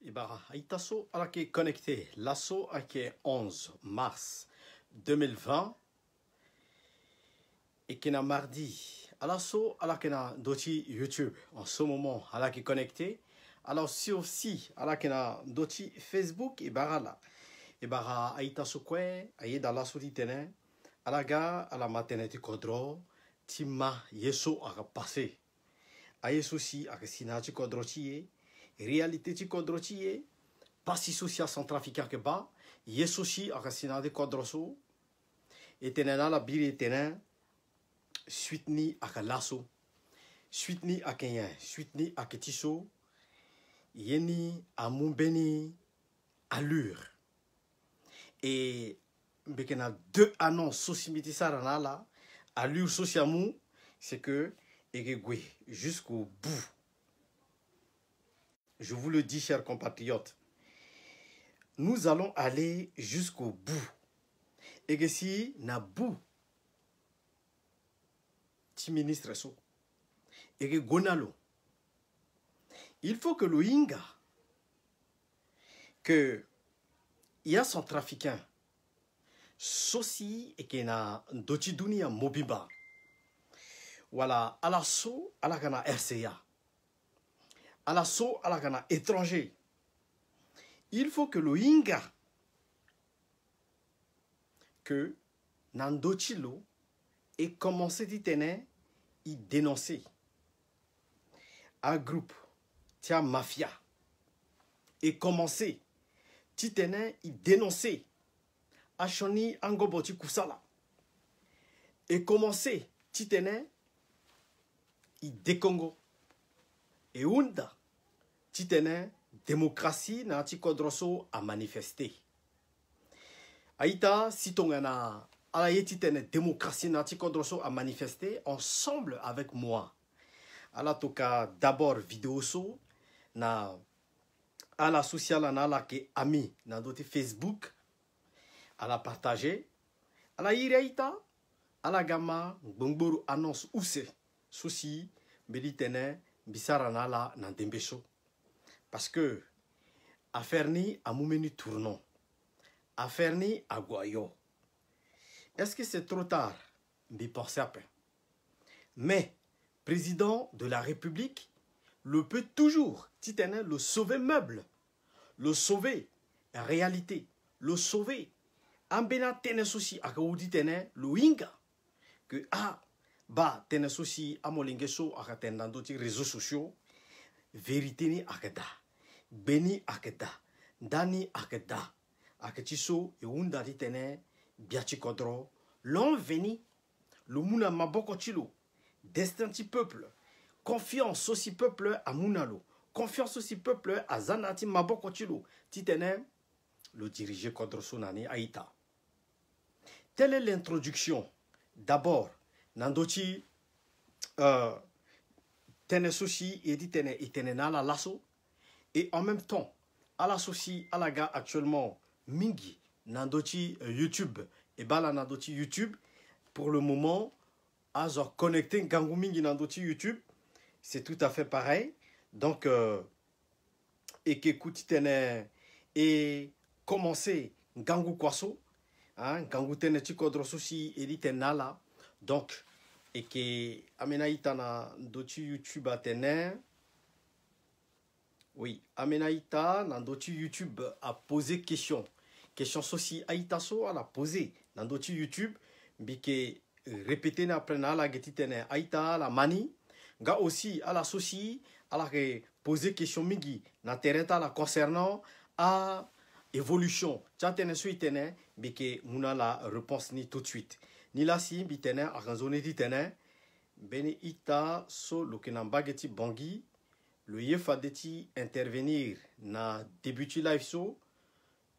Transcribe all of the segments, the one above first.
Ibara, Aitaso à la qui est connecté, l'assaut à qui est 11 mars 2020 et qui est mardi. À l'assaut à la qui est d'autres YouTube en ce moment à la qui est connecté. Alors aussi à la qui est d'autres Facebook Ibara là. Ibara Aitaso quoi, aïe dans l'assaut d'itene, à la gare à la maternité Kodro, Tima Yeso à passer. Aïe aussi à Sinati Kodro tiye. Réalité ti kodro ti ye pasi social sans trafiquant que ba yesoshi akasina de kodroso etenena la biri etenen suite ni akalaso suite ni akenya suite ni aketiso yeni amumbeni allure et bekena deux annonces sosimiti sarana la allure sociamu c'est que egegwe jusqu'au bout. Je vous le dis, chers compatriotes, nous allons aller jusqu'au bout. Et que si na bout, ti ministre so, et que gonalo, il faut que le Inga, que il y a son trafiquant, soci et que na doti dunia mobiba, voilà, à la so, à la gana RCA. À l'assaut à la Ghana étranger. Il faut que le Inga, que Nandochilo ait commencé à tenir, y dénoncer. Un groupe, tia mafia, et commencé, à tenir, y dénoncer. Achoni Angoboti Kusala. Et commencé, à tenir, y décongo. Et Unda, titene démocratie na tikodroso a manifester. Aïta, si tongana, alaye titene démocratie na tikodroso a manifester ensemble avec moi. Ala toka d'abord vidéo so na ala social na la ke ami na dote Facebook ala partager. Ala ireita ala gama bongboro annonce ouse souci meditene bisarana la nan dembesho. Parce que affaire ni a moumeni tournon. Affaire ni a goyo. Est-ce que c'est trop tard? M'y pensez à peine. Mais président de la République le peut toujours. Titane le sauver meuble. Le sauver réalité. Le sauver. Ambena tene souci à kaoudi tene le winga. Que ba tene souci à molingeso à katen dans d'autres réseaux sociaux. Vérité ni akeda. Beni akeda. Dani akeda. Aketiso et undari tene biachi kodro. L'on veni. Le mouna maboko chilo. Destin ti peuple. Confiance aussi peuple à Mounalo. Confiance aussi peuple à Zanati maboko chilo. Titene. Le diriger kodro sonani Aïta. Telle est l'introduction. D'abord, Nandochi tene souci et dit tene na la lasso. Et en même temps, à la souci, à la gare actuellement, Mingi, Nandochi YouTube, et bala Nandochi YouTube, pour le moment, à connecter Gangu Mingi Nandochi YouTube, c'est tout à fait pareil. Donc, et qu'écoute tene et commencer Gangu Kwaso, hein, Gangu tene chikodro souci et dit tene là. Donc, et que amenaïta na dochi YouTube a tene. Oui, amenaïta na dochi YouTube a posé question. Question soci aïtaso a la posé na dochi YouTube. Bike répété na prena la geti tene aïta la mani. Ga aussi à la soci a la posé question mingi na tereta la concernant à évolution. Tcha tene sui tene bike muna la réponse ni tout de suite. Ni la si bitene a ranzone di tene beni ita so lokenan bageti bangi le yefadeti intervenir na débuti live so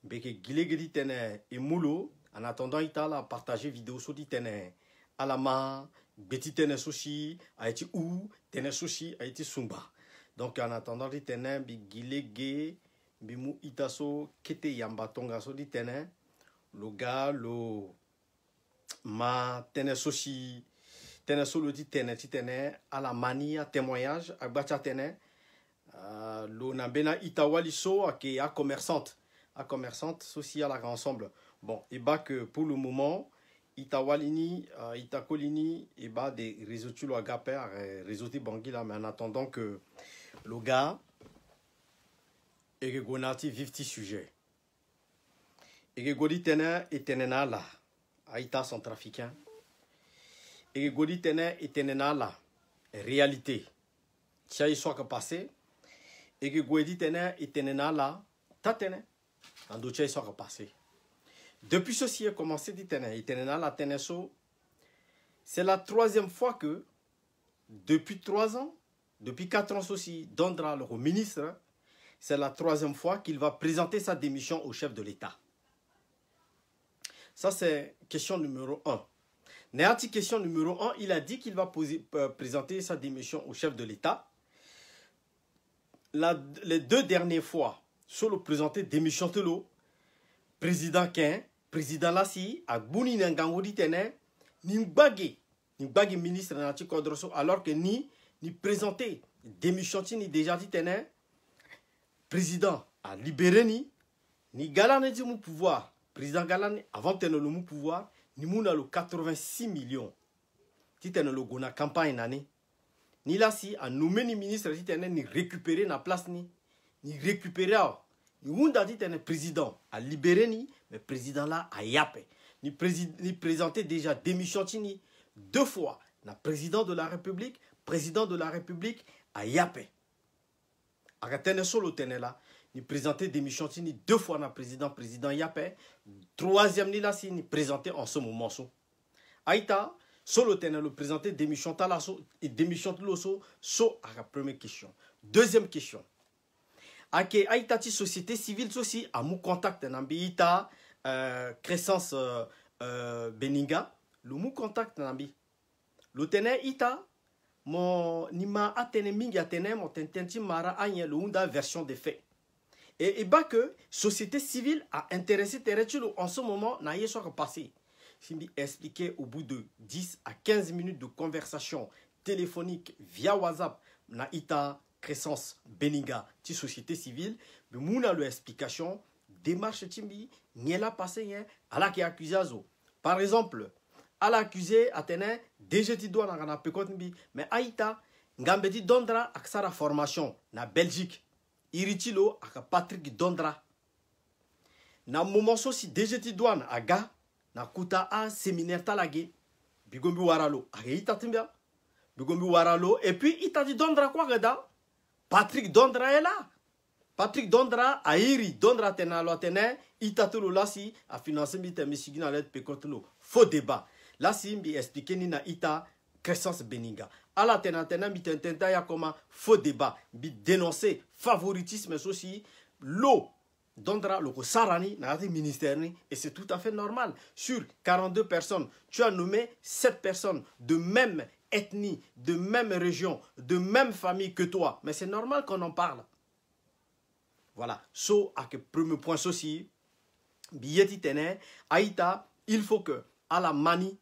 beke gilege di tene e mulo en attendant ita la partager vidéo so di tene alama beti tene soshi a été ou tene soshi a été sumba. Donc en attendant di tene bi gilege bimu ita so kete yamba tonga so di tene lo ga lo ma tene soshi tene solo di tene ti tene à la manie témoignage à bacha tene L'onambena itawaliso qui est commerçante. À commerçante, aussi à la ensemble. Bon, et bah que pour le moment, Itawalini, Itakolini, et bah des réseaux tu l'as gapé, réseaux de Bangui là, mais en attendant que le gars et que Gonati vive ce sujet. Et que Godi Tene et Tenena là, Aïta son trafiquant. Et que Godi Tene et Tenena là, réalité. Tia y soit que passé. Et que Godi Tene et Tenena là, ta Tene. En d'autres y soit que passé. Depuis ceci a commencé dit Tene, et Tenena la Teneso. C'est la troisième fois que, depuis 3 ans, depuis 4 ans aussi, Dondra, le ministre, c'est la troisième fois qu'il va présenter sa démission au chef de l'État. Ça, c'est question numéro 1. Néati, question numéro 1, il a dit qu'il va présenter sa démission au chef de l'État. Les 2 dernières fois, sur le présenté démission de l'eau, président Ken, président Lassi, à Bouni Nangangodi Tene, ni bagé ministre Nati Kodroso, alors que ni présenté démission ni déjà dit Tene, président a libéré ni Galane dit mon pouvoir, président Galane avant de tenir le pouvoir, ni mouna le 86 millions. Si tenir le gona campagne année, ni Lassi a nommé ni ministre dit Tene ni récupérer na place ni récupérer. Ni dit un président a libéré ni, mais président là a yapé. Ni présenté déjà démission ni 2 fois. Na président de la République a yapé. A tene solo tene là, ni présenté démission ni 2 fois na président yapé. 3e ni là si ni présenté en ce moment so. Aïta solo tene le présenté démission talaso et démission de l'oso so à la première question. Deuxième question. Ake Aïtati société civile aussi a mou contact nambi ita Crescence Beninga le mou contact nambi le tene ita mon nima atene mingi atene mon tententi mara anye le unda version des faits et bah que société civile a intéressé Teretulo en ce moment n'a y soit passé Simbi expliqué au bout de 10 à 15 minutes de conversation téléphonique via WhatsApp na ita Crescence Beninga, ti société civile, mais mouna le explication, démarche timbi, n'y la passé, à la qui accusé azo. Par exemple, à l'accusé, Atene, déjà ti doit na pekotbi, mais Aïta, ngambeti Dondra, aksara formation, na Belgique, iritilo, aka Patrick Dondra. Na moment si déjà ti douane, aga, na kuta a séminaire talagé, bigombi waralo, Aïta timbia, bigombi waralo, et puis ita dit Dondra quoi gada? Patrick Dondra est là. Patrick Dondra a iri Dondra tena lo tene itatulu lasi a financé mi temi sigina let pekotulu. Faux débat. Lasi mi expliqué ni na ita Crescence Beninga. Ala tena mi tententa ya koma faux débat. Bi dénoncer favoritisme aussi lo Dondra loko sarani na ati ministère ni et c'est tout à fait normal. Sur 42 personnes, tu as nommé 7 personnes de même ethnie, de même région, de même famille que toi. Mais c'est normal qu'on en parle. Voilà. So, à que premier point ceci, billet tene, Aïta, il faut que, à la mani,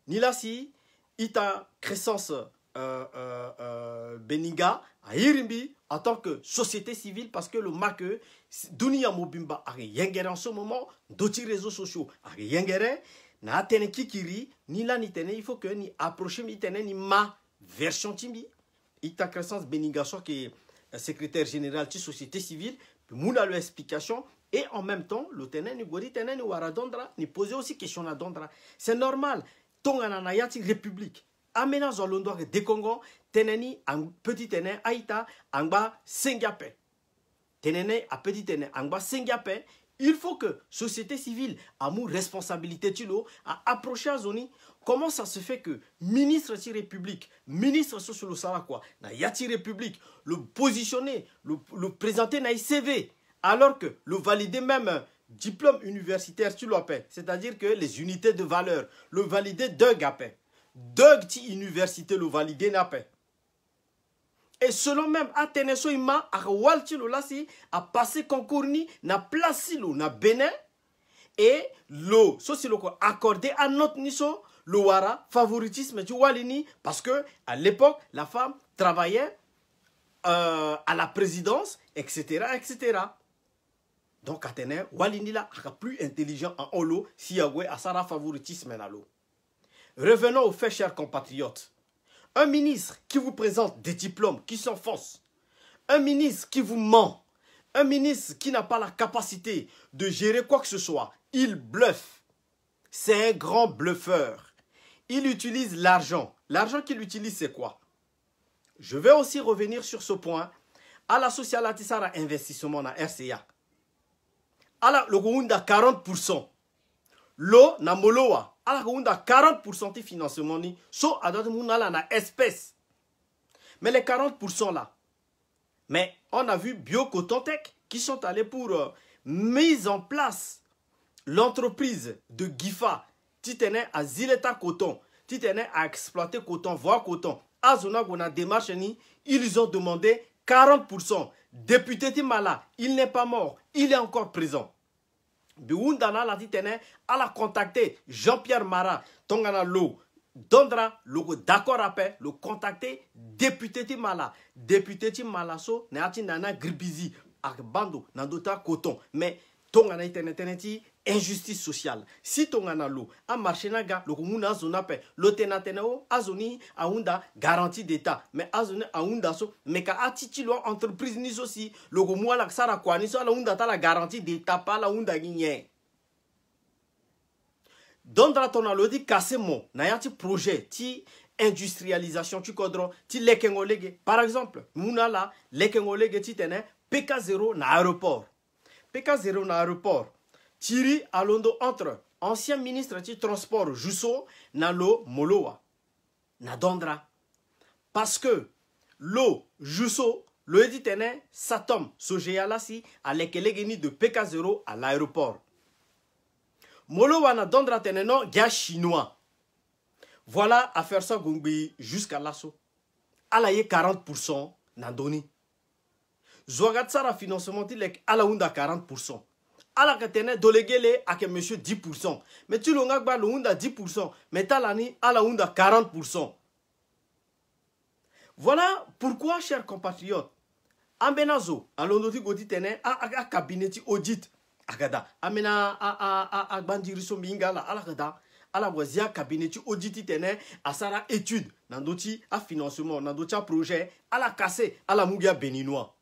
ni la si, ita Crescence Beninga, à Irimbi, en tant que société civile, parce que le marque, Dunia Mobimba, a rien en ce moment, d'autres réseaux sociaux, a rien na tene kikiri ni la ni tene il faut que ni approcher mi tene ni ma version timbi ita Crescence Beninga so qui est secrétaire général de société civile mouna le explication et en même temps le tene ni godi tene ni wara Dondra ni poser aussi question à Dondra c'est normal tonga na yati république amena zolondo de Congo tene ni un petit tene aita angba Singape tene a petit tene angba Singape. Il faut que société civile a mon responsabilité à approcher à zoni. Comment ça se fait que ministre de la République, ministre sur le Sahara quoi, na yati République, le positionner, le présenter na CV, alors que le valider même diplôme universitaire tu l'as, c'est-à-dire que les unités de valeur, le valider Doug a paix. Doug ti université le valider n'a pas. Et selon même Ateneso ima a walti lo lasi a passé concours ni na place lo na Bénin et lo so si lo ko accordé à notre niso le wara favoritisme du walini parce que à l'époque la femme travaillait à la présidence, etc., etc. Donc, Atene, Walinila a plus intelligent en Olo, si Yahweh a Sara favoritisme en Alo. Revenons aux faits, chers compatriotes. Un ministre qui vous présente des diplômes qui sont fausses, un ministre qui vous ment, un ministre qui n'a pas la capacité de gérer quoi que ce soit, il bluffe. C'est un grand bluffeur. Il utilise l'argent. L'argent qu'il utilise, c'est quoi? Je vais aussi revenir sur ce point. À la socialité, ça a investissement dans RCA. À la Logunda 40%. L'eau na moloa. À la Logunda 40% de financement ni. So à d'autres monde là na espèce. Mais les 40% là. Mais on a vu Biocotontech qui sont allés pour mise en place l'entreprise de Gifa. Tu tenais à Zileta Coton. Tu tenais à exploiter coton, voire coton. À Zona Gona démarche ni. Ils ont demandé 40%. Député Timala, il n'est pas mort, il est encore présent. Biundana la titene, elle a contacté Jean-Pierre Mara, Tongana Lo, Dondra, le d'accord après, le contacté député Timala. Député Timala, so, n'a-t-il nana gribizi, ak bando, n'andota coton. Mais Tongana iteneti, injustice sociale. Si Tongana Lo, a marché naga, le kumuna zonape, le tenateneo, azoni, aunda, garantie d'État. Mais azoni, aunda so, mais ka atitilo entreprise ni aussi, le kumua la sara kwa ni so, la unda ta la garantie d'État, pas la unda guignée. Dondra ton alodi cassement, n'ayati projet, ti industrialisation, tu kodro, ti lekengolege. Par exemple, mouna la, lekengolege ti tene, PK0 na aéroport. PK0 na aéroport. Tiri alondo entre ancien ministre du transport Jusso na lo Moloa. Na Dondra. Parce que lo Jusso, le dit tene, Satom, Sojea si, à l'ékelegeni de PK0 à l'aéroport. Moloa na Dondra tene non, gars chinois. Voilà à faire ça gongbi jusqu'à l'assaut. Alaye 40% na doni. Zouagatsara financement tilek alaunda 40%. ala katene dolegele ake monsieur 10%. Mais tu l'onga ba le hunda 10%. Mais talani ala hunda 40%. Voilà pourquoi, chers compatriotes, ambenazo, alondoti goti tene a kabineti audit agada. Amena a bandiriso mingala ala gada. Ala wazia kabineti audit tene asara étude nandoti a financement nandoti a projet ala cassé ala mugia béninois.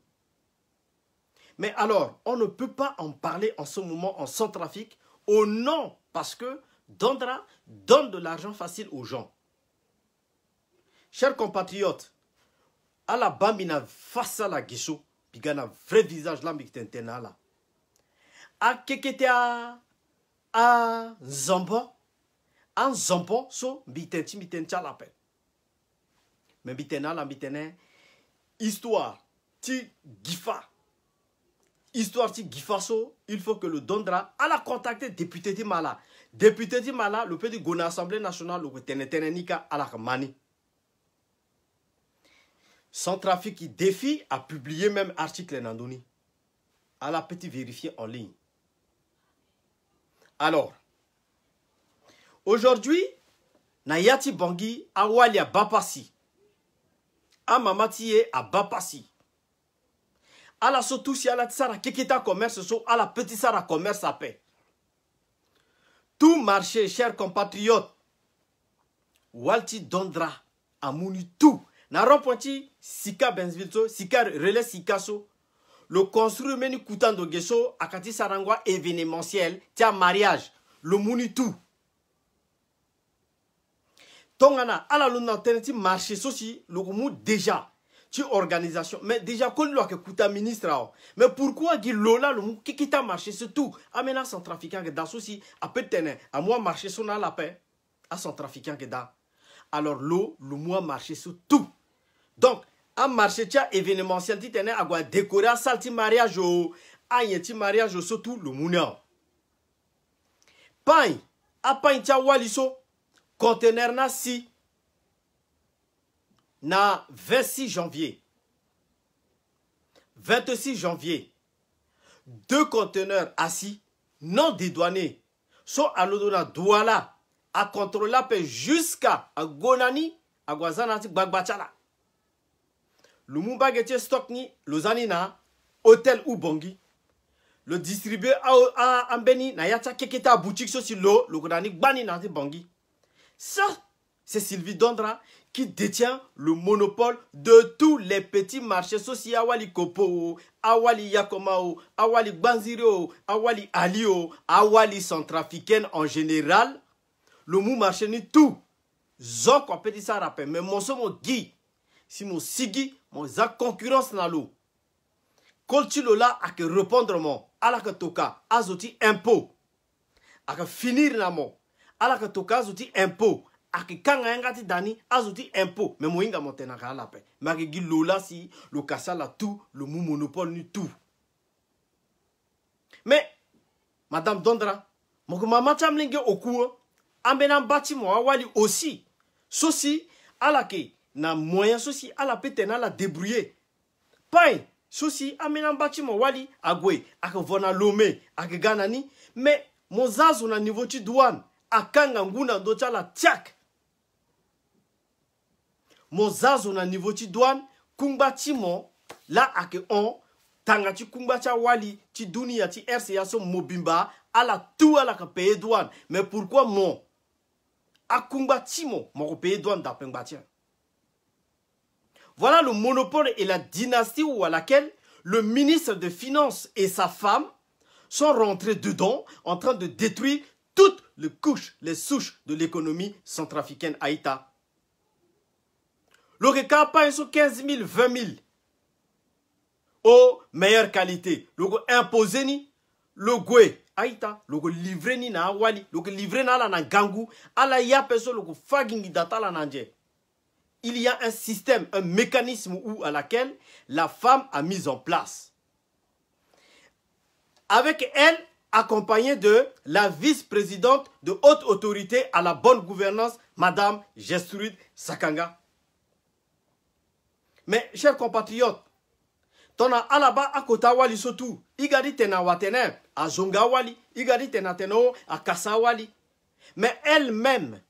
Mais alors, on ne peut pas en parler en ce moment en Centrafrique au nom parce que Dondra donne de l'argent facile aux gens. Chers compatriotes, à la bambina face à la guicho, puis un vrai visage là, mais là. A kekete a Zambo, en Zambo, so mitenti à la paix. Mais mitena la mitene, histoire, ti gifa. Histoire de Gifaso, il faut que le Dondra a la contacté député de Mala. Député de Mala, le petit Gona Assemblée nationale, le Tenetenenika à la Mani. Centrafrique qui défie a publié même article Nandoni. À la petite vérifier en ligne. Alors, aujourd'hui, Nayati Bangui, Awalia Bapasi. Amamatiye à Bapasi. À la sotousi à la tsara kikita commerce so à la petite sara commerce à paix. Tout marché, chers compatriotes. Walti Dondra amouni tout. Na rompointi sika benzvilto, sika relais sikaso. Le construit meni kutando geso akati sarangwa événementiel, tia mariage, le mouni tout. Tongana à la luna teneti marché sosi, le mou déjà. Organisation mais déjà qu'on l'a que coûte ministre mais pourquoi dit lola le mou qui t'a marché c'est tout amena son trafiquant que dans souci à peut tenir à moi marcher son à la paix à son trafiquant que dans alors l'eau le mois marché sur tout donc à marché tia événementiel ti tenait à quoi décorer à salti mariage au à yeti mariage surtout le mouna pain à pain tia waliso conteneur na si na 26 janvier. 26 janvier. 2 conteneurs assis, non dédouanés, sont à l'odona douala, à contrôler jusqu'à Gonani, à Guazanati Bagbachala. le mumbagetie stock ni lozani na hôtel ou bongi le distribuer à ambeni na yacha keketa boutique so si lo le godani bani na bongi. Ça c'est Sylvie Dondra qui détient le monopole de tous les petits marchés sociaux. Awali Kopo, Awali Yakomao, Awali Banziro, Awali Alio, Awali Centrafricaine en général. Le mou marché ni tout. Zok on peut dire ça rappel. Mais mon son mon Guy, si mon Sigi, mon Zak concurrence na l'eau. Kolchilo là a que répondre mon. Ala que toka, azoti impôt. A que finir na mon. Ala que toka azoti impôt. Aki kanga yangati dani azuti impôt mais moinga montena kala pe maki gi lola si le kasala tout le mou monopole ni tout mais madame Dondra moko mama chamlinge okuo ambena bati mo wali aussi sosi alake na moyen sosi ala petena la débrouiller pain sosi amena bati mo wali agwe akavona lomé akganani mais mozazu na niveau ti douane akanga nguna ndocha la tiak Mozazo na niveau ti douane, kumba ti mo, la ake on, tanga ti kumba ti wali, ti dunia ti RCA so mobimba, ala tout ala ka paye douane. Mais pourquoi mon? A kumba ti mo, mo paye douane d'après Mbatia. Voilà le monopole et la dynastie où à laquelle le ministre des Finances et sa femme sont rentrés dedans, en train de détruire toutes les couches, les souches de l'économie centrafricaine Haïta. Le cas pas sur 15 000, 20 000. Au meilleure qualité. Le imposé ni. Le goué. Aïta. Le livré ni na wali. Le livré na la na gangu. Ala ya peso le fagingi data la nanje. Il y a un système, un mécanisme où à laquelle la femme a mis en place. Avec elle, accompagnée de la vice-présidente de haute autorité à la bonne gouvernance, Madame Gertrude Sakanga. Mais, chers compatriotes, tona alaba akota wali sotu, igadi tena watene, a zonga wali, igadi tena teno, a kasa wali. Mais elle-même,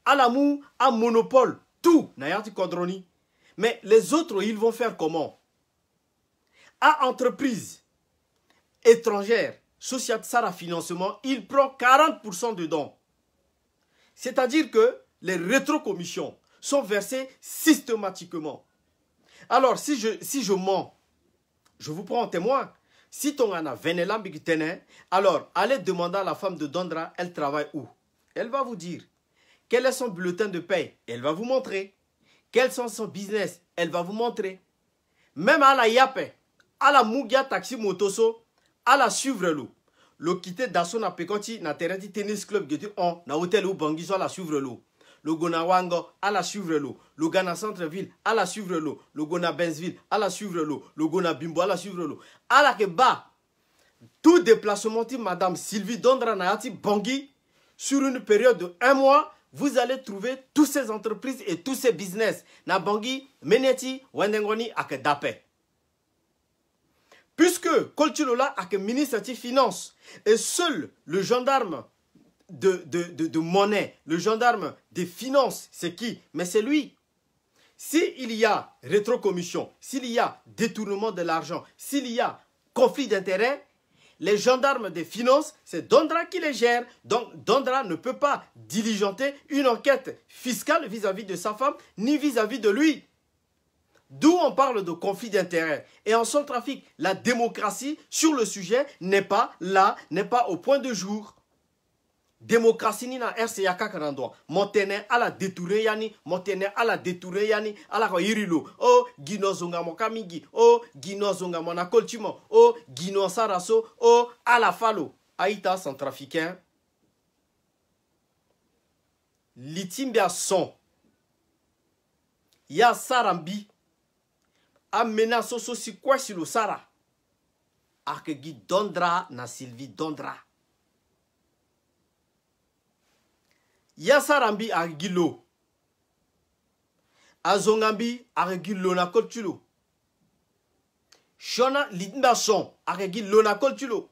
alamou, a monopole, tout, nayati kodroni. Mais les autres, ils vont faire comment? À entreprise étrangère, Société Sara Financement, il prend 40% dedans. C'est-à-dire que les rétrocommissions sont versées systématiquement. Alors, si je mens, je vous prends en témoin. Si ton ana venelam bigitene, alors allez demander à la femme de Dondra, elle travaille où? Elle va vous dire. Quel est son bulletin de paie? Elle va vous montrer. Quels sont son business? Elle va vous montrer. Même à la yape, à la mugia taxi motoso, à la suivre l'eau. Le quitter d'asson à pekoti na terrain tennis club qui on na hôtel ou bangi à la suivre l'eau. Le Gona Wango, à la suivre l'eau. Le Gana Centre-Ville, à la suivre l'eau. Le Gona Benzville, à la suivre l'eau. Le Gona Bimbo, à la suivre l'eau. À la Keba, tout déplacement de Madame Sylvie Dondra Nayati Bangui, sur une période de 1 mois, vous allez trouver toutes ces entreprises et tous ces business. Na Bangui, Meneti, Wendengoni, Ake Dape. Puisque Kolchilola a que ministre des Finances et seul le gendarme de monnaie, le gendarme des finances, c'est qui? Mais c'est lui. S'il y a rétrocommission, s'il y a détournement de l'argent, s'il y a conflit d'intérêts, les gendarmes des finances, c'est Dondra qui les gère. Donc Dondra ne peut pas diligenter une enquête fiscale vis-à-vis de sa femme, ni vis-à-vis de lui. D'où on parle de conflit d'intérêts. Et en Centrafrique, la démocratie sur le sujet n'est pas là, n'est pas au point de jour. Démocratie ni na RCA kakarando montene ala détouré yani montene ala détouré yani ala ko yirilo o gino zonga mokamigi o gino zonga mona koltimo o gino saraso o ala falo Haïta centrafricain litimbia son ya sarambi amena soso si kwa silo sara akegi Dondra na Sylvie Dondra. Yasarambi a gilo. Azongambi a gilo na koltulo. Shona lidmason a gilo na koltulo.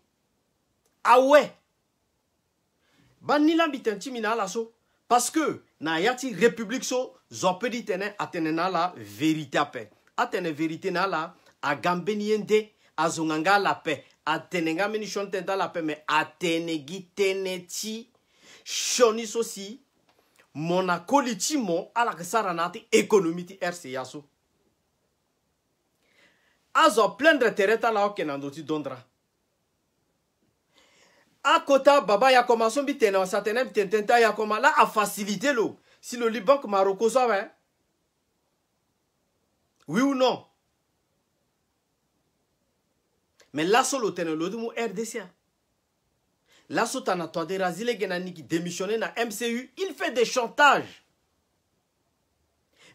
Ah ouais. Banila bitantimina la so. Parce que na yati république so zopedi tene atenena la vérité ape. atene vérité na la agambeniende azonganga la paix atenenga meni chontenta la paix mais atenegi teneti shoni sosi monakoli ti mo ala kesara nati économie ti RCA so azo plein tereta la okenando ti dondra akota baba ya commençon bi tena satene bi tententa ya koma la a facilité lo si le Liban que Marocco ça va oui ou non mais là solo tene lo du RDC là sotana toi de razile genani qui démissionné na MCU il fait des chantages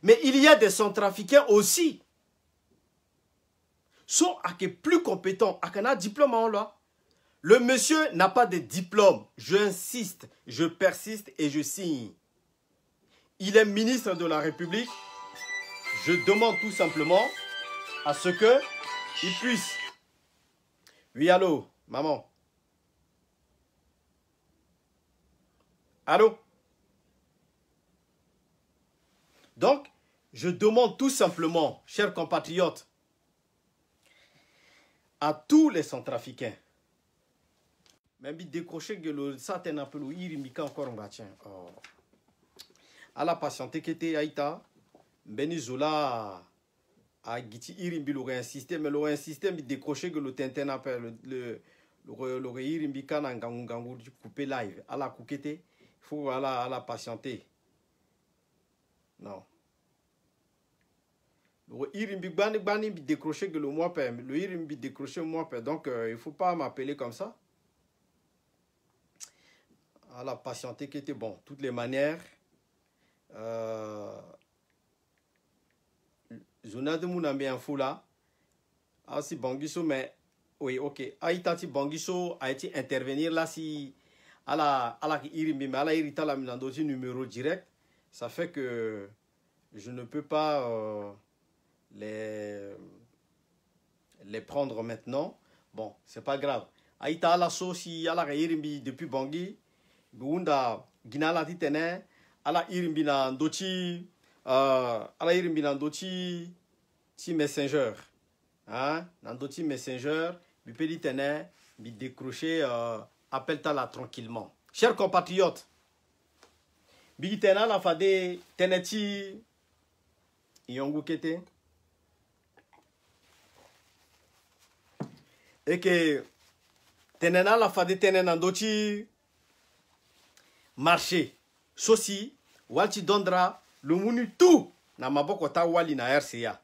mais il y a des centrafricains aussi sont plus compétents à un diplôme en loi. Le monsieur n'a pas de diplôme. J'insiste, je persiste et je signe. Il est ministre de la République. Je demande tout simplement à ce que il puisse. Oui, allô, maman. Allô? Donc, je demande tout simplement, chers compatriotes, à tous les centrafricains, même décrocher que le satin appelle ou irimika encore un tiens. À la patiente qui était Aïta, Benizola a giti irimbi l'aurait insisté, mais l'aurait insisté, mais décrocher que le tintin appelle le irimbika n'a gangu coupé live. À la coukete, il faut à la patienter. Non. Le irimbi bani décrocher que le mois père, le irimbi décrocher le mois père, donc il ne faut pas m'appeler comme ça. À la patienter qui était bon. Toutes les manières, Zona de Mounambi info là. Ah si Bangiso, mais oui, ok. Aïtati Bangiso a été intervenir là si à la irimbi, mais à la irita la minandosi numéro direct. Ça fait que je ne peux pas les prendre maintenant. Bon, c'est pas grave. Aïta à la sauce si à la irimbi depuis Bangui. Bunda ginala titene ala irimbi na ndochi ala irimbi na ndochi ti messenger hein na ndochi messenger bi pedi tene bi décrocher appelle ta là tranquillement. Chers compatriotes, bi tena la fade teneti yongu kete et que tenena la fade tenen ndochi marché sosi walti dondra le munu tout na maboko ta wali na RCA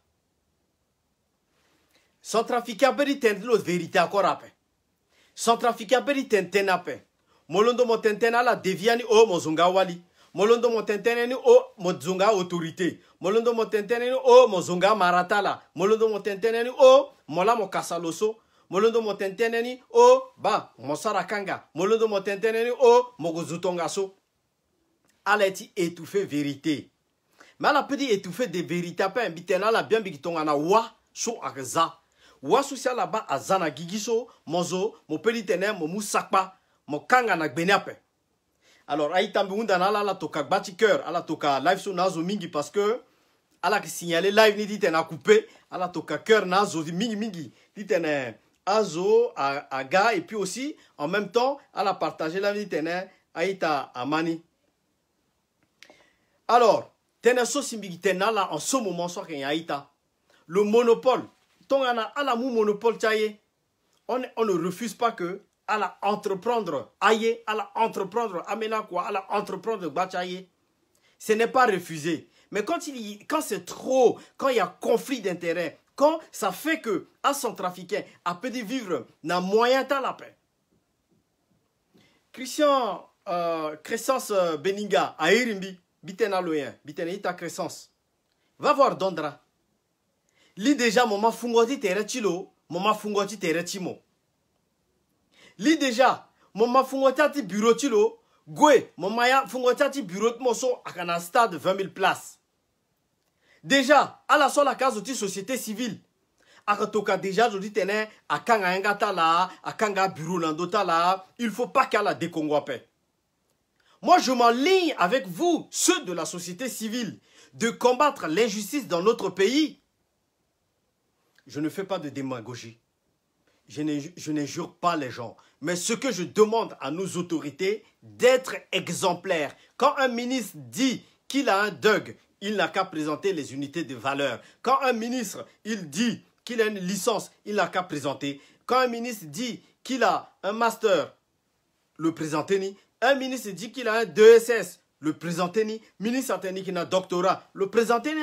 centrafricain beri tendlo vérité encore après centrafricain beri tentenape molondo mo tentena la deviani o mozunga wali molondo mo tenteneni o mozunga autorité molondo mo tenteneni o mozunga maratala molondo mo tenteneni o mola mo kasaloso molondo motenteneni o ba mosara kanga molondo motenteneni o mogozutonga so ala eti étouffer vérité mais ala petit étouffer des vérités pas mbitena la bien bikitonga na wa so akza wa so sia la ba azana gigiso mozo mo peli tene mo musakpa mo kanga na gbeniape alors aitambi unda na la toka gbati cœur ala toka live so nazo mingi parce que ala ki signaler live ni ditena coupé ala toka cœur nazo mingi ditena Azo, Aga, et puis aussi, en même temps, elle a partagé la vie de Aïta Amani. Alors, Teneso Simbigitena, là, en ce moment, soit qu'il y a Aïta. Le monopole, ton ana, ala mou monopole, tchaye. On ne refuse pas que, à la entreprendre, aïe, à la entreprendre, amena quoi, à la entreprendre, bachaye. Ce n'est pas refusé. Mais quand c'est trop, quand il y a conflit d'intérêts, quand ça fait que un centrafricain a pu vivre dans moyen temps la paix. Christian Crescence Beninga à Irimbi, bitena loyen, bitena ita Crescence. Va voir Dondra. Li déjà moma fungoti terechilo, moma fungoti terechimo. Li déjà moma fungoti bureau tilo, gwe moma ya fungoti bureau moso akana stade 20 000 places. Déjà, à la seule case de société civile, akatoka déjà je dis tene akanga ngata la, akanga bureau nandota la, il faut pas qu'elle la décongwape. Moi je m'enligne avec vous, ceux de la société civile, de combattre l'injustice dans notre pays. je ne fais pas de démagogie. Je n'injure pas les gens. Mais ce que je demande à nos autorités, d'être exemplaires. Quand un ministre dit qu'il a un DUG, il n'a qu'à présenter les unités de valeur. Quand un ministre, il dit qu'il a une licence, il n'a qu'à présenter. Quand un ministre dit qu'il a un master, le présenter. Un ministre dit qu'il a un DSS, le présenter. Ministre qui a un doctorat, le présenter.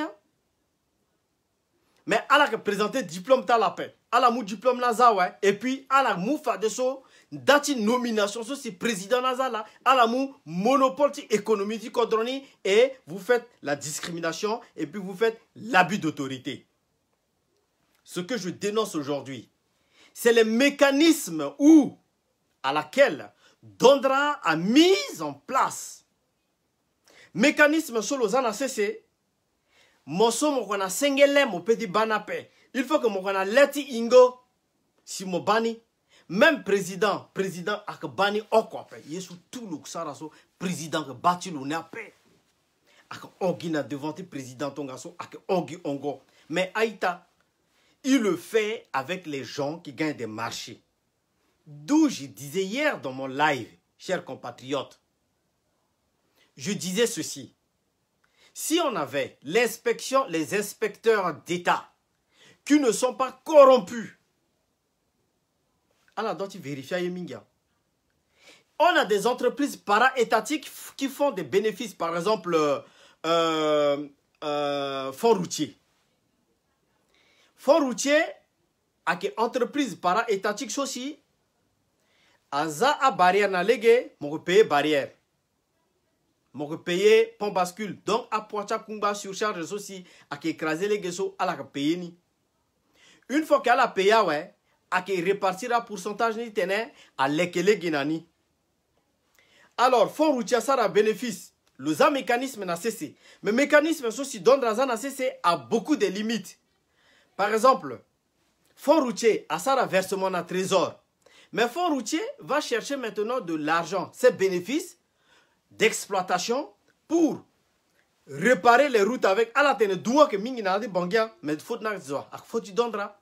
Mais à la présenter diplôme ta la paix. À la mou diplôme naza ouais. Et puis à la mou fa de so dati nomination so c'est président naza là. À la mou monopole économique kodroni et vous faites la discrimination et puis vous faites l'abus d'autorité. Ce que je dénonce aujourd'hui, c'est le mécanisme où à laquelle Dondra a mis en place. Mécanisme sur l'ozana cessé. Moso mo kona sengele mo petit banape. Il faut que mo kona leti ingo si mo bani. Même président ak bani okwape. Yesu tout le ksaraso président que bati lo nape. Ak ongi na devant président tongaso ak ongi ongo. Mais Aïta, il le fait avec les gens qui gagnent des marchés. D'où je disais hier dans mon live, chers compatriotes, je disais ceci. Si on avait l'inspection, les inspecteurs d'État qui ne sont pas corrompus, alors donc tu vérifies. On a des entreprises para-étatiques qui font des bénéfices, par exemple, fonds routiers. Fonds routiers, avec entreprises para-étatiques aussi, Aza a barrière na légué, mon payer barrière. Mon payer pont bascule. Donc, à Poacha Kumba surcharge aussi, à écraser les guesso à la payer ni. Une fois qu'elle a payé, ouais, à répartir un pourcentage ni tenait à l'équele guinani. Alors, fonds routier, ça a bénéfice. Le mécanisme n'a cessé. Mais le mécanisme aussi, dont Razan a cessé, a beaucoup de limites. Par exemple, fonds routier, à ça, versement à trésor. Mais fonds routier va chercher maintenant de l'argent, ses bénéfices d'exploitation pour réparer les routes avec à la tene doua que mingi na di bangia mais faut na zo ak faut tu dondra.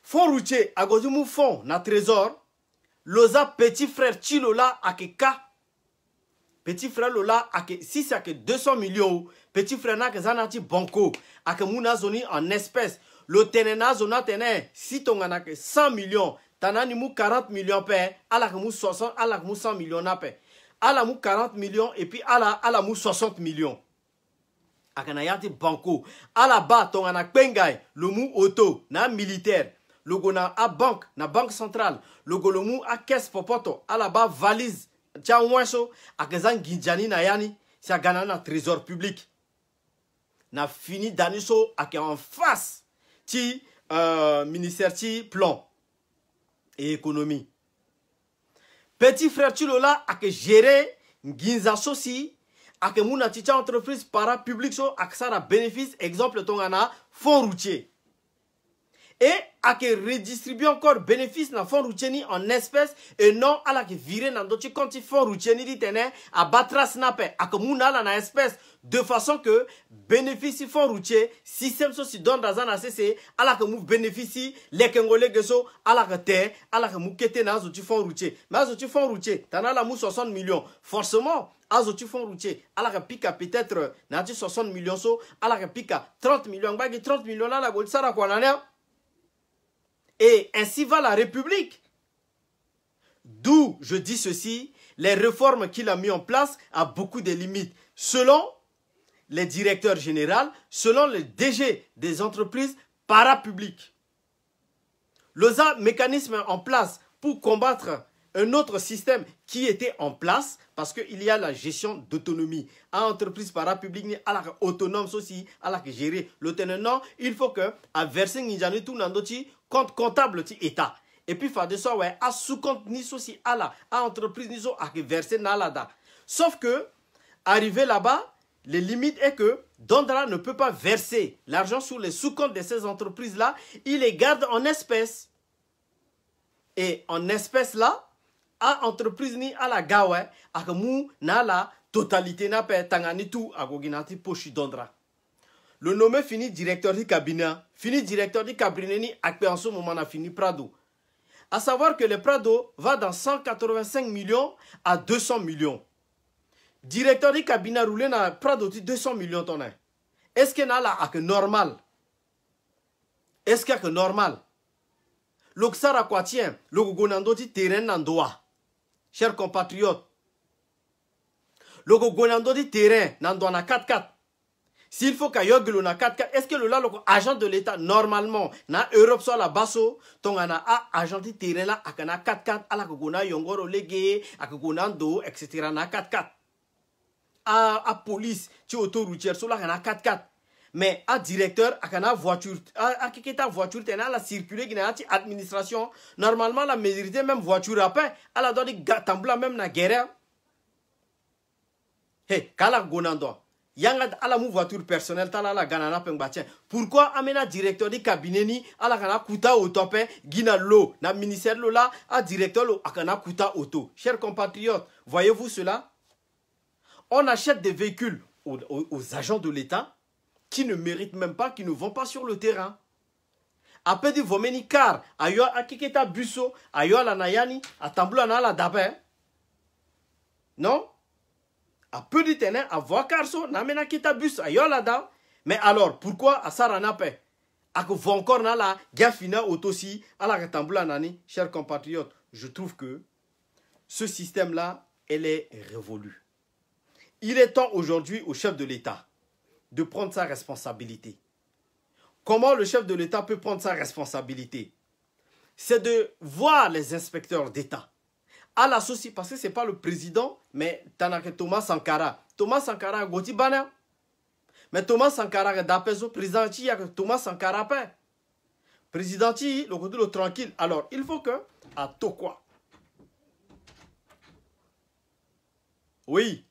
Fonds routier à gozu mu fonds na trésor loza petit frère Chilola akeka petit frère Lola ake si c'est que 200 millions petit frère na que zanati banco ak muna zoni en espèces le tenena zona tene si tongana que 100 millions tanani mu 40 millions paix à la mu 60 à la mu 100 millions na paix à la mou 40 millions et puis à la mou 60 millions. Akanayati banco. À la bas, ton anak pengay, le mou auto, na militaire. Le go na a banque, na banque centrale. Le go le mou a caisse popoto. À la bas, valise. Tia ouenso, akezan ginjani na yani. C'est gana na trésor public. Na fini daniso, ake en face. Ti, ministère ti plan et économie. Petit frère Chilola a que gérer Ginza Sosi, a que mouna ticha entreprise para-public so a que ça a bénéfice, exemple tongana, fonds routier. Et a que redistribuer encore bénéfice dans fonds routier ni en espèces et non à la que virer dans d'autres comptes fonds routier ni ditene à battre snapper a que mouna la na espèce de façon que bénéficie fonds routier système so si donne dans un ACC à la que mou bénéficie les Congolais que so à la que terre à la que mou kete na zoti fonds routier mais zoti fonds routier t'en as la mou 60 millions forcément à zoti fonds routier à la que pique peut-être na 60 millions so à la que pique 30 millions bagi 30 millions là la gold sara quoi là. Et ainsi va la République. D'où je dis ceci, les réformes qu'il a mis en place ont beaucoup de limites. Selon les directeurs généraux, selon les DG des entreprises parapubliques. Le mécanisme en place pour combattre un autre système qui était en place parce qu'il y a la gestion d'autonomie. À entreprise parapublique, à la autonome aussi, à la gérer l'autonomie. Il faut que à verser n'ijani tout n'andoti compte comptable ti état. Et puis faire de ça ouais à sous compte ni aussi à la à entreprise ni so à verser nalada. Sauf que arrivé là-bas, les limites est que Dondra ne peut pas verser l'argent sur les sous-comptes de ces entreprises là, il les garde en espèces. Et en espèces là, à entreprise ni à la gawe, à mou na la totalité na pe tangani tout à goginati pochi Dondra. le nommé fini directeur du cabinet, fini directeur du cabinet ni en ce moment a fini Prado. À savoir que le Prado va dans 185 millions à 200 millions. Directeur du cabinet roulé dans Prado 200 millions tonnes. Est-ce que là que normal? Est-ce que normal? L'oxara quoi tient, le gonando di terrain nandoa. Chers compatriotes, le gonando di terrain nandoa na 4-4. S'il faut qu'il y ait un 4-4, est-ce que le agent de l'État, normalement, na Europe soit la basso, ton ana agent de terrain là, akana 4-4, ala kogona yongoro lege, akogonando, etc. na 4-4. À police, tu autoroutière, sur la 4-4. Mais à directeur, à voiture, à quelque voiture, tu as la circuler, qui a administration. Normalement, la majorité, même voiture après, elle a donné tambla même na guerre. Hey, kala gonando. Yanga ala mu voiture personnelle, tala la ganana pengbatien. Pourquoi amena directeur du cabinet ni ala kana kuta auto pe gina lo na ministère lo là à directeur lo akana kuta auto. Chers compatriotes, voyez-vous cela? On achète des véhicules aux agents de l'État qui ne méritent même pas, qui ne vont pas sur le terrain. Après, vous vomeni car, ayo akiketa buso, ayo la nayani, atambula na la dabe. Non? A peu de terrain, à voir carso, namena kita bus, ayo la da. Mais alors, pourquoi à Saranape? A que vous encore na la gafina autosi, à la katambula nani, chers compatriotes, je trouve que ce système-là, elle est révolue. Il est temps aujourd'hui au chef de l'État de prendre sa responsabilité. Comment le chef de l'État peut prendre sa responsabilité? C'est de voir les inspecteurs d'État. À la souci, parce que ce n'est pas le président, mais Thomas Sankara. Thomas Sankara, Goti Bana. Mais Thomas Sankara, d'après le président, il y a Thomas Sankara. Président, le tranquille. Alors, il faut que, à tout quoi. Oui.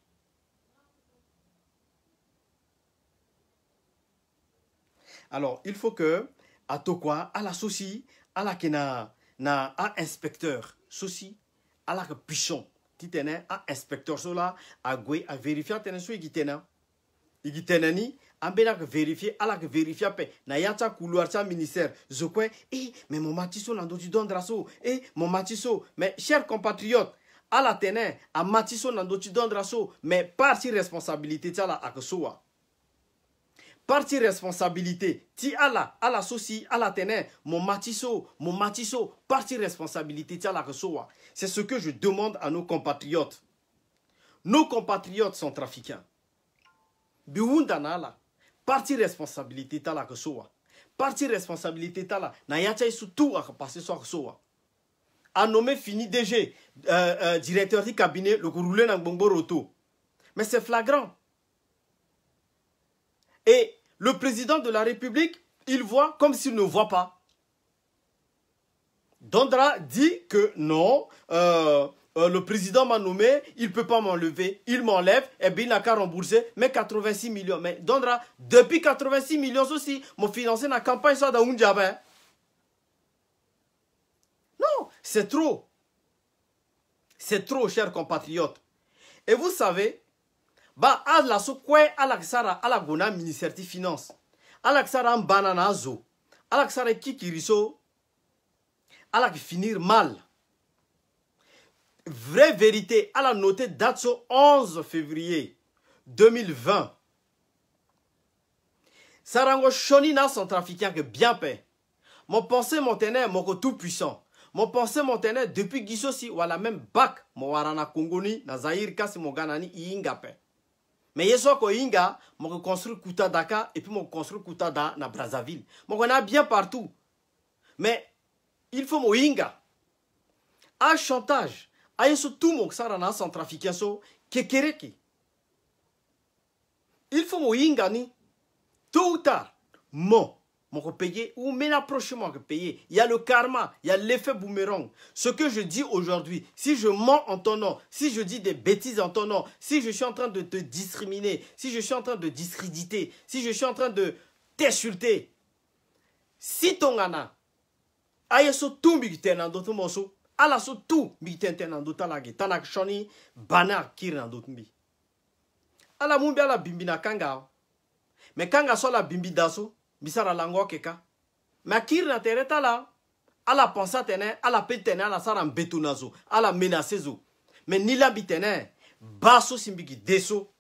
Alors, il faut que, à Tokwa, à la souci, à la kena, à inspecteur, souci, à la pichon, titene, à inspecteur, cela, à gwe, à vérifier, à tenesu, igitena. Igitena ni, à bena vérifier, à la vérifier, na yata couloir, sa ministère, je crois, mais mon matisso, l'ando tu donnes drasso, mon matisso, mais chers compatriotes, à la tene, à matisso, l'ando tu donnes drasso, mais partie responsabilité, tala, à que soit. Partie responsabilité, ti ala soci, ala tene, mon matisso, partie responsabilité, ti ala resoa. C'est ce que je demande à nos compatriotes. Nos compatriotes sont trafiquants. Biwundana la, partie responsabilité, ti ala resoa. Partie responsabilité, ti ala, na yacha isu tout à passer sur resoa. A nommé fini DG, directeur du cabinet, le roulé dans Bongo Roto. Mais c'est flagrant. Et le président de la République, il voit comme s'il ne voit pas. Dondra dit que non, le président m'a nommé, il ne peut pas m'enlever, il m'enlève, et bien il n'a qu'à rembourser mes 86 millions. Mais Dondra, depuis 86 millions aussi, mon financé la campagne soit dans Unjabe. Non, c'est trop. C'est trop, chers compatriotes. Et vous savez, bah, à la sokwe, à la ksara, à la gona ministère des Finances, à la ksara banana zo, à la ksara kikiriso, à la finir mal. Vraie vérité, à la noter date sur 11 février 2020. Sarango Shonina son trafiquant que bien paix. Mon pensée mon ténè, mon tout puissant. Mon pensée mon ténè depuis Gisosi, ou à la même bac, mon warana Kongoni, na Zahir Kasi mon ganani inga paix. Mais il y a ko inga, mon construit Kouta Daka et puis mon construit Kouta da na Brazzaville. Mon on a bien partout. Mais il faut mon inga. À chantage, à tout mon sarana sans trafiquer so kekereki. Il faut mon inga ni tôt ou tard mon payer ou mais l'approchement que payer. Il y a le karma, il y a l'effet boomerang. Ce que je dis aujourd'hui, si je mens en ton nom, si je dis des bêtises en ton nom, si je suis en train de te discriminer, si je suis en train de discréditer, si je suis en train de t'insulter, si ton gana, aïe so tout migten en d'autres morceaux, ala so tout migten en d'autres lagi, tanak shoni, banar kir en d'autres mi. Ala mumbi ala bimbina kanga. Mais quand on a la bimbi daso, bisara lango keka. Mais kir na tereta la, à la pensa tene, à la petene, à la saran betonazo, à la menacezo. Mais ni la bitene, baso simbiki deso.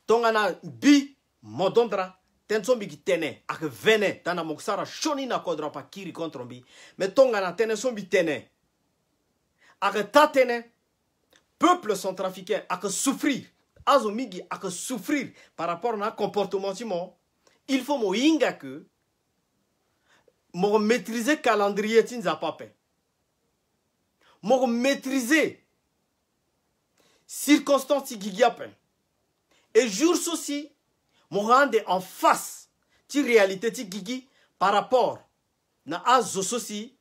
Tongana bi modondra. Tenso bigi tene, ak vene, tana moksara shoni na kodra pa kiri contre bi. Mais tongana tene son bi tene. Ak ta tene, peuple sont trafiqués, ak souffrir. Azomigi ak souffrir par rapport à un comportement timo. Il faut mo inga que mo maîtriser calendrier tinza pape. Mo maîtriser circonstances gigiapen. Et jour souci, mo rende en face ti réalité ti gigi par rapport na azo souci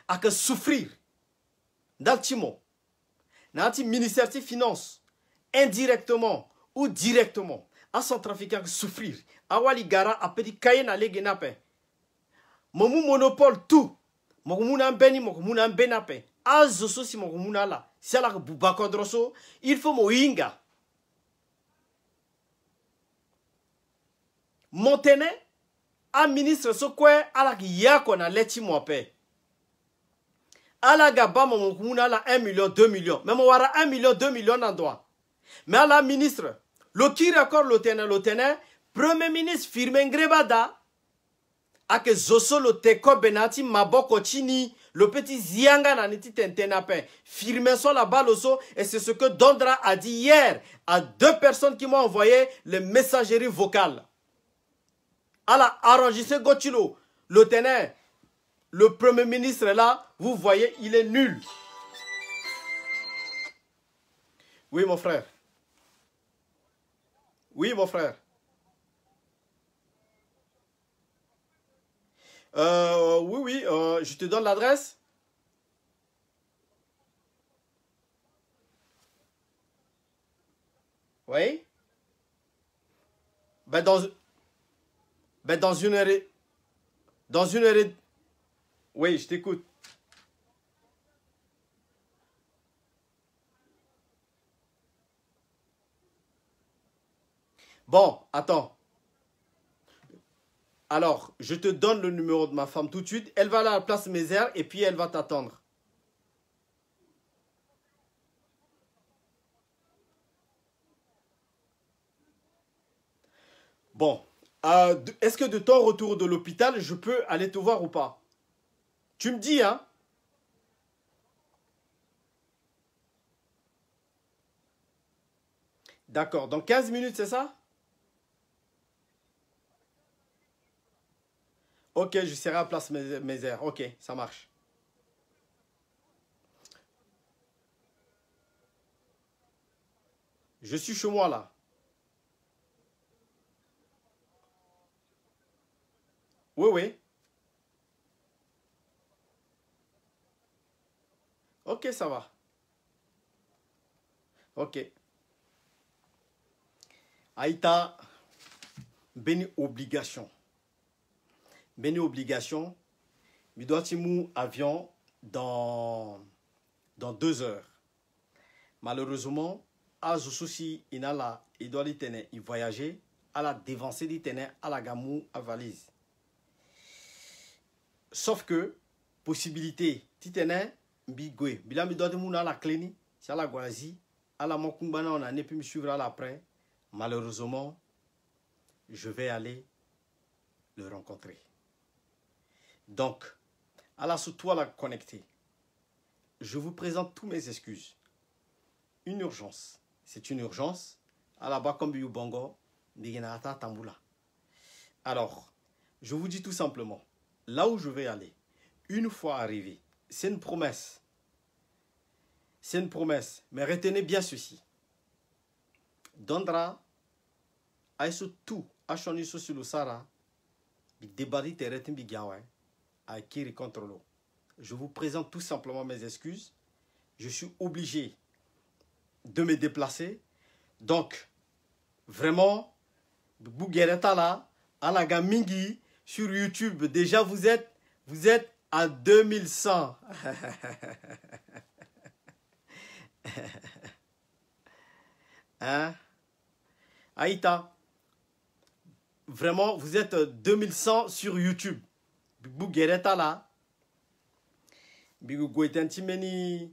ak souffrir dans timo. Na ti ministère ti finance indirectement ou directement à son trafiquant souffrir. Awali gara a petit kaye na lege nape. Momu monopole tout. Mokumuna beni mokumuna benape. Azo sosi mokumuna la. Si ala bubako droso, il faut mo inga. Montene a ministre so kwe ala ki yako na leti mope. Ala gaba mokumuna la 1 million 2 millions. Mais mo wara 1 million 2 millions nan doa. Mais à la ministre, le qui record l'otene, premier ministre firme ngrebada, a que zoso le teko benati maboko chini, le petit zianga naniti tentenape, firme sur la balle oso, et c'est ce que Dondra a dit hier à 2 personnes qui m'ont envoyé les messageries vocales. À la arrangé Gotchilo, l'otene, le premier ministre là, vous voyez, il est nul. Oui, mon frère. Oui, mon frère. Oui, je te donne l'adresse. Oui. Dans une heure. Dans une heure. Oui, je t'écoute. Bon, attends. Alors, je te donne le numéro de ma femme tout de suite. Elle va aller à la place Mézère et puis elle va t'attendre. Bon. Est-ce que de ton retour de l'hôpital, je peux aller te voir ou pas? Tu me dis, hein? D'accord. Dans 15 minutes, c'est ça? Ok, je serai à place Mézère. Ok, ça marche. Je suis chez moi là. Oui, oui. Ok, ça va. Ok. Aïta, béni obligation. Béni obligation. Mi doit timou avion dans 2 heures. Malheureusement, à souci inala, il doit y tenir, il voyager, à la dévancer d'y tenir, à la gamou, à valise. Sauf que, possibilité, t'y tenir, bigwe. Bila mi doit timou à la clinique, si à la guazi, à la mokumbana, on a ne pu me suivre à l'après. Malheureusement, je vais aller le rencontrer. Donc, à la sous toi la connecter. Je vous présente tous mes excuses. Une urgence. C'est une urgence. À la bas comme Bongo, Digenata Tamboula. Alors, je vous dis tout simplement, là où je vais aller, une fois arrivé, c'est une promesse. C'est une promesse. Mais retenez bien ceci. Dondra, aïsou tout, achoni sur le Sara, débadi teretin bigawa, à Kiri contre l'eau. Je vous présente tout simplement mes excuses. Je suis obligé de me déplacer. Donc, vraiment, Bouguereta là, Alaga Mingi, sur YouTube, déjà vous êtes à 2100. Hein? Aïta, vraiment, vous êtes 2100 sur YouTube. Bibu Gereta là. Bibu Goeten Timeni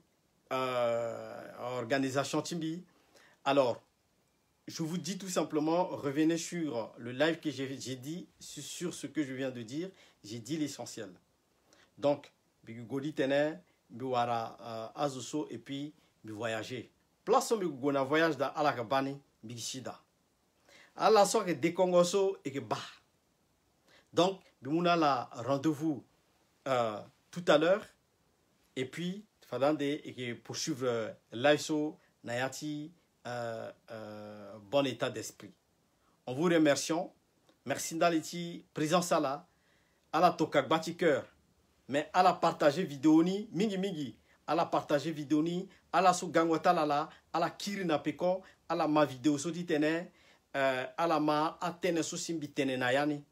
organisation Timbi. Alors, je vous dis tout simplement, revenez sur le live que j'ai dit, sur ce que je viens de dire. J'ai dit l'essentiel. Donc, Bibu Goli Tene, Biwara Azoso et puis Bibu voyager. Place Bibu Gona voyage da Alakabani, Bibu Shida. À la soirée de Congoso et que bah. Donc, nous avons la rendez-vous tout à l'heure. Et puis, Fadande et poursuivre l'ISO Nayati bon état d'esprit. On vous remercie. Merci d'Aliti, présence à la Tokak Batiker. Mais à la partager vidéo ni, mingi, à la partager vidéo ni, à la Sougangwata lala, à la Kirina Peko, à la ma vidéo soti tene. Ala ma atene so simbi tene na yani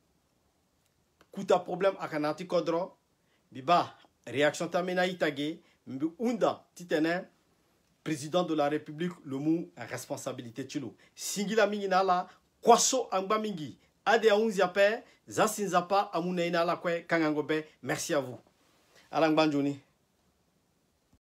kuta problème akanati kodro biba réaction tamena itage mbi unda titene président de la république le mou responsabilité tilo singila mingi nala kwaso amba mingi ade aunzia pe zasinzapa amuna ina la kwe kangangobe merci à vous ala ngbanjoni.